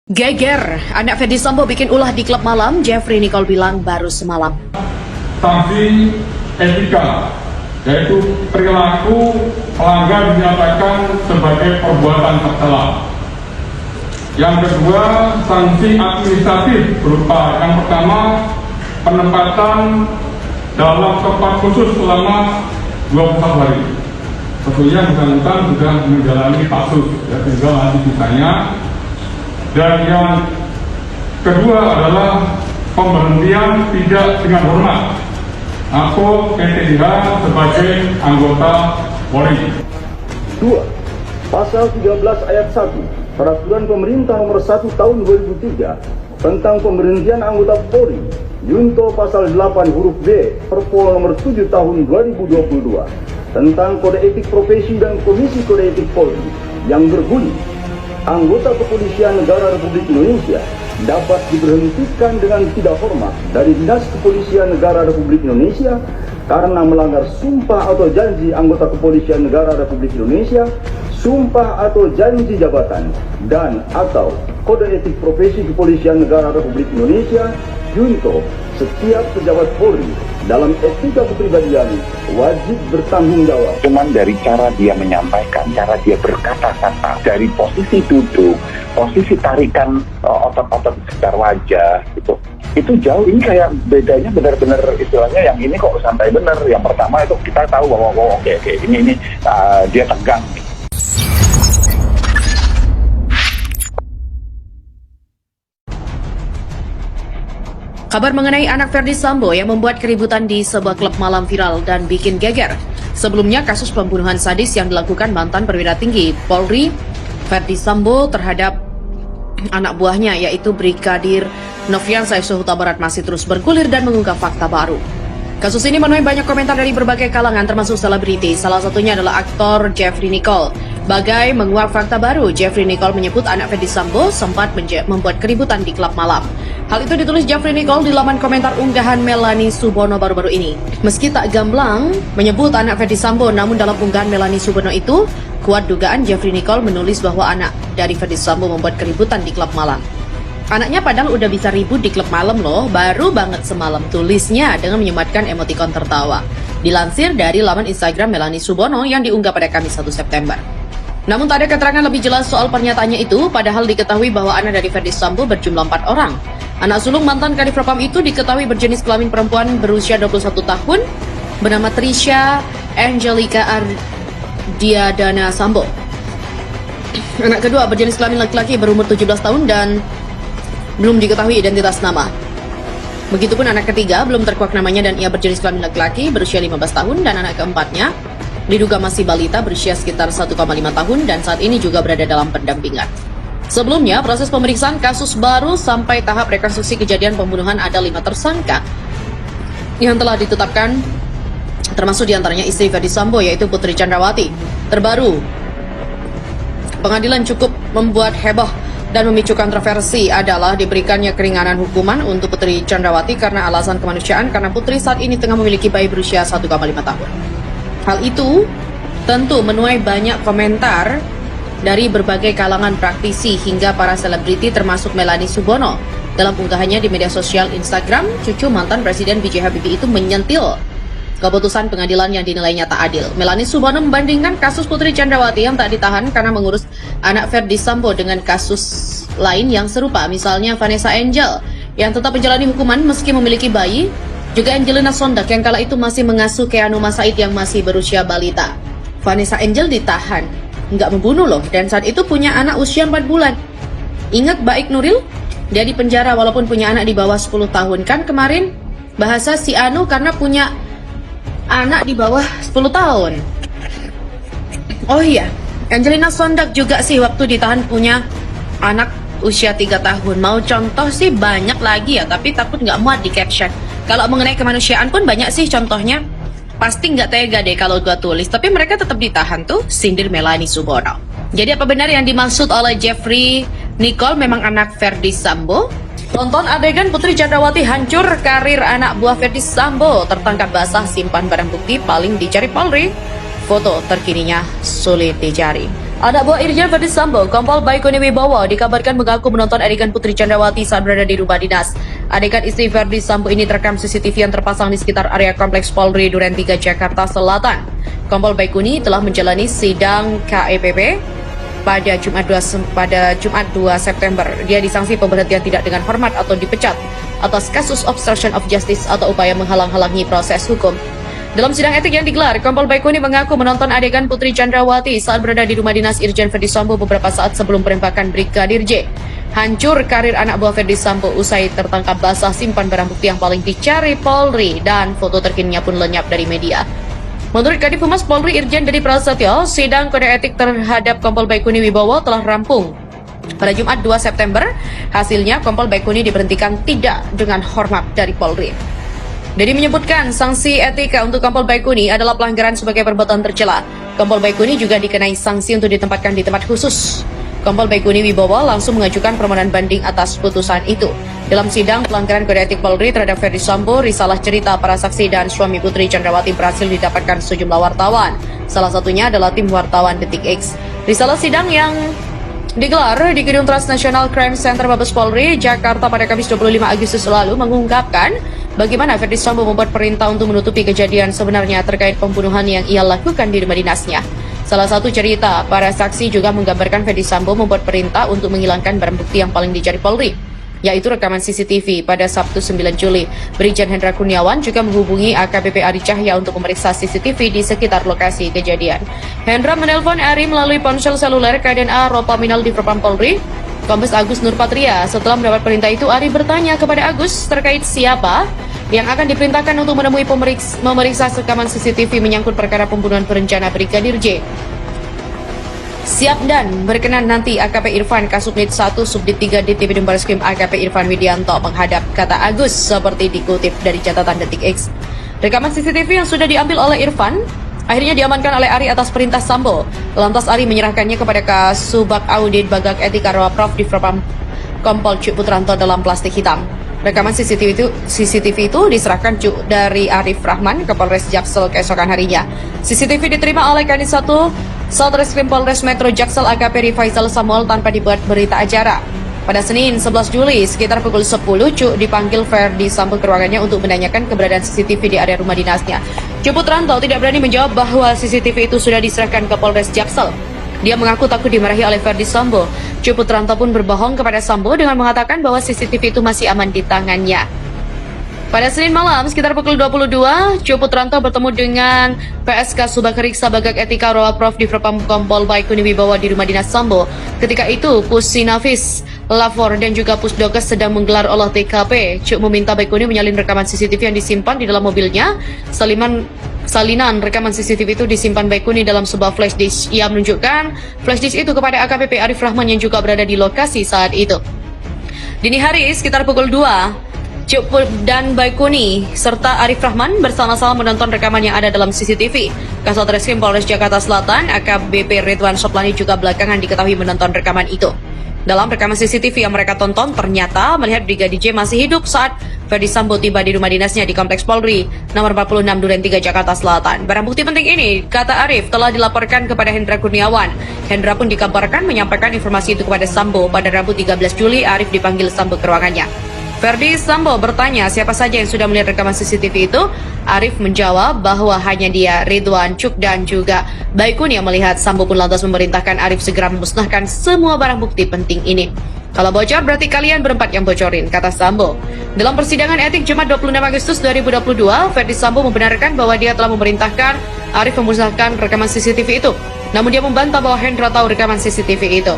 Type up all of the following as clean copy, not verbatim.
Geger, anak Ferdy Sambo bikin ulah di klub malam, Jeffrey Nicole bilang baru semalam. Sanksi etika, yaitu perilaku pelanggar dinyatakan sebagai perbuatan tercela. Yang kedua, sanksi administratif berupa yang pertama, penempatan dalam tempat khusus selama 21 hari. Tentunya bersangkutan sudah menjalani kasus, ya, tinggal nanti sisanya. Dan yang kedua adalah pemberhentian tidak dengan hormat atau PTIH sebagai anggota Polri. 2. Pasal 13 ayat 1 Peraturan Pemerintah Nomor 1 Tahun 2003 tentang pemberhentian anggota Polri, Junto Pasal 8 huruf B Perpol Nomor 7 Tahun 2022 tentang Kode Etik Profesi dan Komisi Kode Etik Polri yang berbunyi, anggota Kepolisian Negara Republik Indonesia dapat diberhentikan dengan tidak hormat dari Dinas Kepolisian Negara Republik Indonesia karena melanggar sumpah atau janji anggota Kepolisian Negara Republik Indonesia, sumpah atau janji jabatan, dan atau Kode Etik Profesi Kepolisian Negara Republik Indonesia. Junto, setiap pejabat Polri dalam etika kepribadian wajib bertanggung jawab. Cuman dari cara dia menyampaikan, cara dia berkata-kata, dari posisi duduk, posisi tarikan otot-otot sekitar wajah, gitu. Itu jauh, ini kayak bedanya benar-benar istilahnya yang ini kok santai bener. Yang pertama itu kita tahu bahwa oke, ini dia tegang nih. Kabar mengenai anak Ferdy Sambo yang membuat keributan di sebuah klub malam viral dan bikin geger. Sebelumnya, kasus pembunuhan sadis yang dilakukan mantan perwira tinggi Polri, Ferdy Sambo, terhadap anak buahnya yaitu Brigadir Nofriansah Huta Barat masih terus bergulir dan mengungkap fakta baru. Kasus ini menuai banyak komentar dari berbagai kalangan termasuk selebriti. Salah satunya adalah aktor Jeffrey Nicole. Bagai menguak fakta baru, Jeffrey Nicole menyebut anak Ferdy Sambo sempat membuat keributan di klub malam. Hal itu ditulis Jeffrey Nicole di laman komentar unggahan Melanie Subono baru-baru ini. Meski tak gamblang menyebut anak Ferdy Sambo, namun dalam unggahan Melanie Subono itu, kuat dugaan Jeffrey Nicole menulis bahwa anak dari Ferdy Sambo membuat keributan di klub malam. Anaknya padahal udah bisa ribut di klub malam loh, baru banget semalam, tulisnya dengan menyematkan emotikon tertawa. Dilansir dari laman Instagram Melanie Subono yang diunggah pada Kamis 1 September. Namun tak ada keterangan lebih jelas soal pernyataannya itu, padahal diketahui bahwa anak dari Ferdy Sambo berjumlah 4 orang. Anak sulung mantan Kadif Propam itu diketahui berjenis kelamin perempuan berusia 21 tahun, bernama Trisha Angelica Ardiadana Sambo. Anak kedua berjenis kelamin laki-laki berumur 17 tahun dan belum diketahui identitas nama. Begitupun anak ketiga belum terkuak namanya dan ia berjenis kelamin laki-laki berusia 15 tahun, dan anak keempatnya diduga masih balita berusia sekitar 1,5 tahun dan saat ini juga berada dalam pendampingan. Sebelumnya, proses pemeriksaan kasus baru sampai tahap rekonstruksi kejadian pembunuhan ada 5 tersangka yang telah ditetapkan, termasuk diantaranya istri Ferdy Sambo yaitu Putri Chandrawati. Terbaru, pengadilan cukup membuat heboh dan memicu kontroversi adalah diberikannya keringanan hukuman untuk Putri Chandrawati karena alasan kemanusiaan, karena Putri saat ini tengah memiliki bayi berusia 1,5 tahun. Hal itu tentu menuai banyak komentar dari berbagai kalangan praktisi hingga para selebriti termasuk Melanie Subono. Dalam unggahannya di media sosial Instagram, cucu mantan Presiden B.J. Habibie itu menyentil keputusan pengadilan yang dinilainya tak adil. Melanie Subono membandingkan kasus Putri Chandrawati yang tak ditahan karena mengurus anak Ferdy Sambo dengan kasus lain yang serupa, misalnya Vanessa Angel yang tetap menjalani hukuman meski memiliki bayi, juga Angelina Sondak yang kala itu masih mengasuh Keanu Masaid yang masih berusia balita. Vanessa Angel ditahan, nggak membunuh loh, dan saat itu punya anak usia 4 bulan. Ingat Baik Nuril? Dia di penjara walaupun punya anak di bawah 10 tahun. Kan kemarin bahasa si Anu karena punya anak di bawah 10 tahun. Oh iya, Angelina Sondak juga sih waktu ditahan punya anak usia 3 tahun. Mau contoh sih banyak lagi ya, tapi takut nggak muat di caption. Kalau mengenai kemanusiaan pun banyak sih contohnya. Pasti nggak tega deh kalau gua tulis, tapi mereka tetap ditahan tuh, sindir Melanie Subono. Jadi apa benar yang dimaksud oleh Jeffrey Nicole memang anak Ferdy Sambo? Tonton adegan Putri Chandrawati hancur karir anak buah Ferdy Sambo, tertangkap basah simpan barang bukti paling dicari Polri. Foto terkininya sulit dicari. Anak buah Irjen Verdi Sambo, Kompol Baikuni Wibowo, dikabarkan mengaku menonton adegan Putri Chandrawati saat berada di rumah dinas. Adegan istri Verdi Sambo ini terekam CCTV yang terpasang di sekitar area Kompleks Polri Duren 3 Jakarta Selatan. Kompol Baikuni telah menjalani sidang KEPP pada Jumat 2 September. Dia disangsi pemberhentian tidak dengan hormat atau dipecat atas kasus obstruction of justice atau upaya menghalang-halangi proses hukum. Dalam sidang etik yang digelar, Kompol Baikuni mengaku menonton adegan Putri Chandrawati saat berada di rumah dinas Irjen Verdi Sambo beberapa saat sebelum penembakan Brigadir J. Hancur karir anak buah Verdi Sambo usai tertangkap basah, simpan barang bukti yang paling dicari Polri, dan foto terkininya pun lenyap dari media. Menurut Kadif Humas Polri Irjen Dedi Prasetyo, sidang kode etik terhadap Kompol Baikuni Wibowo telah rampung. Pada Jumat 2 September, hasilnya Kompol Baikuni diberhentikan tidak dengan hormat dari Polri. Dedi menyebutkan sanksi etika untuk Kompol Baikuni adalah pelanggaran sebagai perbuatan tercela. Kompol Baikuni juga dikenai sanksi untuk ditempatkan di tempat khusus. Kompol Baikuni Wibowo langsung mengajukan permohonan banding atas putusan itu. Dalam sidang pelanggaran kode etik Polri terhadap Verdi Sambo, risalah cerita para saksi dan suami Putri Chandrawati berhasil didapatkan sejumlah wartawan. Salah satunya adalah tim wartawan Detik X. Risalah sidang yang digelar di Gedung Transnational Crime Center Mabes Polri, Jakarta pada Kamis 25 Agustus lalu mengungkapkan bagaimana Verdi Sambo membuat perintah untuk menutupi kejadian sebenarnya terkait pembunuhan yang ia lakukan di rumah dinasnya. Salah satu cerita para saksi juga menggambarkan Verdi Sambo membuat perintah untuk menghilangkan barang bukti yang paling dicari Polri, yaitu rekaman CCTV. Pada Sabtu 9 Juli, Brigjen Hendra Kurniawan juga menghubungi AKBP Ari Cahya untuk memeriksa CCTV di sekitar lokasi kejadian. Hendra menelpon Ari melalui ponsel seluler KDNA Ropaminal di Propam Polri, Kombes Agus Nurpatria. Setelah mendapat perintah itu, Ari bertanya kepada Agus terkait siapa yang akan diperintahkan untuk menemui memeriksa rekaman CCTV menyangkut perkara pembunuhan berencana Brigadir J. Siap dan berkenan nanti AKP Irfan Kasubnit 1 Subdit 3 Ditripidum Bareskrim AKP Irfan Widianto menghadap, kata Agus seperti dikutip dari catatan Detik X. Rekaman CCTV yang sudah diambil oleh Irfan akhirnya diamankan oleh Ari atas perintah Sambo. Lantas Ari menyerahkannya kepada Kasubag Audit Bagak Etika Rawaprov di Propam Kompol Cuk Putranto dalam plastik hitam. Rekaman CCTV itu diserahkan Cuk dari Arif Rahman ke Polres Jaksel keesokan harinya. CCTV diterima oleh Kanit 1 Satreskrim Polres Metro Jaksel AKP Rifaisal Samuel tanpa dibuat berita acara. Pada Senin 11 Juli sekitar pukul 10, Cuk dipanggil Verdi Sambo ke ruangannya untuk menanyakan keberadaan CCTV di area rumah dinasnya. Cuk Putranto tidak berani menjawab bahwa CCTV itu sudah diserahkan ke Polres Jaksel. Dia mengaku takut dimarahi oleh Verdi Sambo. Cuk Putranto pun berbohong kepada Sambo dengan mengatakan bahwa CCTV itu masih aman di tangannya. Pada Senin malam sekitar pukul 22, Cuk Putranto bertemu dengan PSK Subag Riksa Bagak Etika Rawaprov di Propam Kompol Baikuni Wibowo di rumah dinas Sambo. Ketika itu, Pusinafis, Lafor, dan juga Pusdokes sedang menggelar olah TKP. Cuk meminta Baikuni menyalin rekaman CCTV yang disimpan di dalam mobilnya. Salinan rekaman CCTV itu disimpan Baikuni dalam sebuah flash disk. Ia menunjukkan flash disk itu kepada AKBP Arif Rahman yang juga berada di lokasi saat itu. Dini hari sekitar pukul 2, Cuk dan Baikuni serta Arif Rahman bersama-sama menonton rekaman yang ada dalam CCTV. Kasat Reskrim Polres Jakarta Selatan AKBP Ridwan Soplani juga belakangan diketahui menonton rekaman itu. Dalam rekaman CCTV yang mereka tonton, ternyata melihat Brigadir J masih hidup saat Verdi Sambo tiba di rumah dinasnya di Kompleks Polri, nomor 46 Duren 3 Jakarta Selatan. Barang bukti penting ini, kata Arif, telah dilaporkan kepada Hendra Kurniawan. Hendra pun dikabarkan menyampaikan informasi itu kepada Sambo. Pada Rabu 13 Juli, Arif dipanggil Sambo ke ruangannya. Verdi Sambo bertanya siapa saja yang sudah melihat rekaman CCTV itu. Arif menjawab bahwa hanya dia, Ridwan, Cuk, dan juga Baikuni yang melihat. Sambo pun lantas memerintahkan Arif segera memusnahkan semua barang bukti penting ini. Kalau bocor berarti kalian berempat yang bocorin, kata Sambo. Dalam persidangan etik Jumat 26 Agustus 2022, Verdi Sambo membenarkan bahwa dia telah memerintahkan Arif memusnahkan rekaman CCTV itu. Namun dia membantah bahwa Hendra tahu rekaman CCTV itu.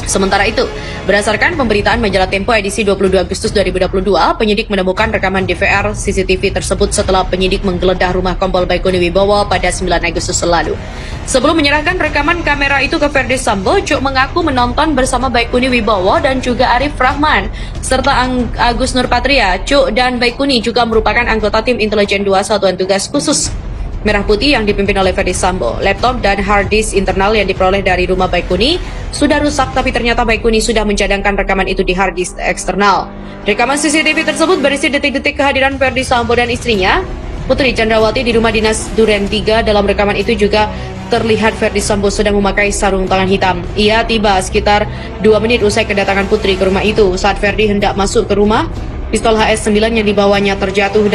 Sementara itu, berdasarkan pemberitaan majalah Tempo edisi 22 Agustus 2022, penyidik menemukan rekaman DVR CCTV tersebut setelah penyidik menggeledah rumah Kompol Baikuni Wibowo pada 9 Agustus lalu. Sebelum menyerahkan rekaman kamera itu ke Verdi Sambo, Cuk mengaku menonton bersama Baikuni Wibowo dan juga Arif Rahman, serta Agus Nurpatria. Cuk dan Baikuni juga merupakan anggota tim intelijen 2 Satuan Tugas Khusus Merah Putih yang dipimpin oleh Verdi Sambo. Laptop dan hard disk internal yang diperoleh dari rumah Baikuni sudah rusak, tapi ternyata Baikuni sudah mencadangkan rekaman itu di hard disk eksternal. Rekaman CCTV tersebut berisi detik-detik kehadiran Verdi Sambo dan istrinya, Putri Chandrawati, di rumah dinas Duren 3. Dalam rekaman itu juga terlihat Ferdi Sambo sedang memakai sarung tangan hitam. Ia tiba sekitar 2 menit usai kedatangan Putri ke rumah itu. Saat Ferdi hendak masuk ke rumah, pistol HS-9 yang dibawanya terjatuh dan